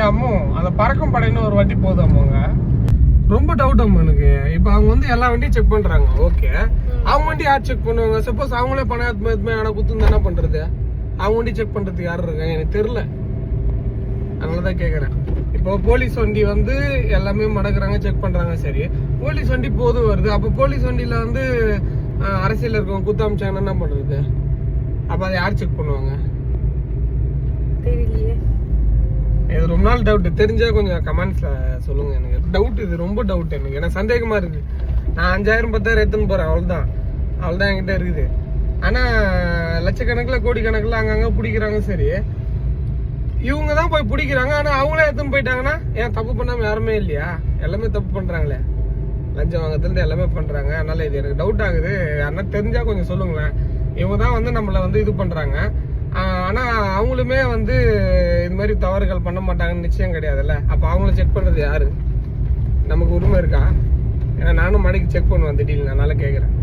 அம்மோ அந்த பறக்கும் படைன்னு ஒரு வண்டி போகுது அம்மாங்க. ரொம்ப டவுட் அம்மா எனக்கு. இப்போ அவங்க வந்து எல்லா வண்டியும் செக் பண்றாங்க, ஓகே. அவங்க வண்டி யார் செக் பண்ணுவாங்க? சப்போஸ் அவங்களே பணம் ஆனால் குத்துந்து என்ன பண்றது? அவங்க வண்டி செக் பண்றதுக்கு யார் இருக்காங்க எனக்கு தெரியல. அதனாலதான் கேக்குறேன். இப்போ போலீஸ் வண்டி வந்து எல்லாமே மடக்குறாங்க, செக் பண்றாங்க, சரி. போலீஸ் வண்டி போது வருது, அப்போ போலீஸ் வண்டியில வந்து அரசியல் இருக்கவங்க குத்த அமிச்சாங்கன்னா என்ன பண்றது? அப்ப அதை யார் செக் பண்ணுவாங்க? தெரியலையே. இது ரொம்ப நாள் டவுட். தெரிஞ்சா கொஞ்சம் கமெண்ட்ஸ்ல சொல்லுங்க. எனக்கு டவுட், இது ரொம்ப டவுட் எனக்கு. ஏன்னா சந்தேகமா இருக்கு. நான் 5000 10,000 எடுத்துன்னு போறேன், அவ்வளவுதான் என்கிட்ட இருக்குது. ஆனா லட்சக்கணக்கில் கோடிக்கணக்கில் அங்கங்க பிடிக்கிறாங்க, சரி. இவங்க தான் போய் பிடிக்கிறாங்க, ஆனா அவங்களே எடுத்துன்னு போயிட்டாங்கன்னா ஏன் தப்பு பண்ணாம யாருமே இல்லையா? எல்லாமே தப்பு பண்றாங்களே, லஞ்சம் வாங்கத்துல எல்லாமே பண்றாங்க. அதனால இது எனக்கு டவுட் ஆகுது. யாருன்னா தெரிஞ்சா கொஞ்சம் சொல்லுங்களேன். இவங்க தான் வந்து நம்மள வந்து இது பண்றாங்க, ஆனா அவங்களுமே வந்து இது மாதிரி தவறுகள் பண்ண மாட்டாங்கன்னு நிச்சயம் கிடையாதுல்ல. அப்ப அவங்கள செக் பண்றது யாரு? நமக்கு உரிமை இருக்கா? ஏன்னா நானும் மணிக்கு செக் பண்ணுவேன் திடீர்னு, அதனால கேக்குறேன்.